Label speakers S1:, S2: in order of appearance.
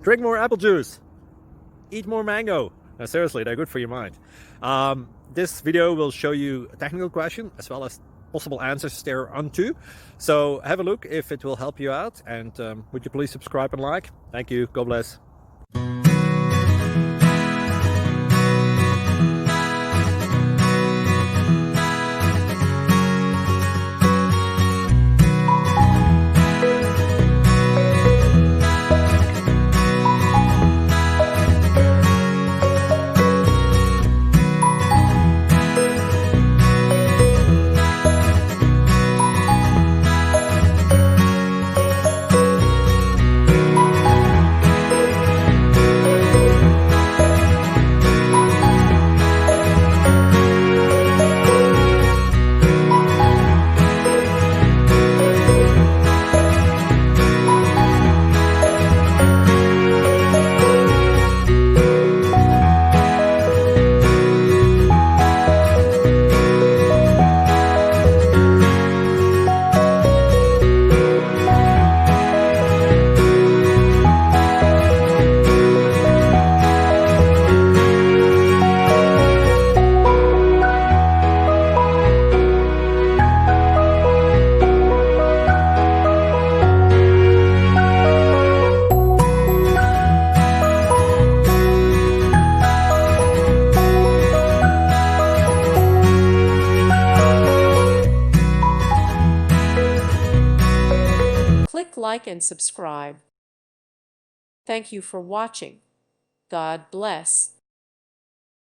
S1: Drink more apple juice. Eat more mango. No, seriously, they're good for your mind. This video will show you a technical question as well as possible answers thereunto. So have a look if it will help you out, and would you please subscribe and like? Thank you. God bless.
S2: Click like and subscribe. Thank you for watching. God bless.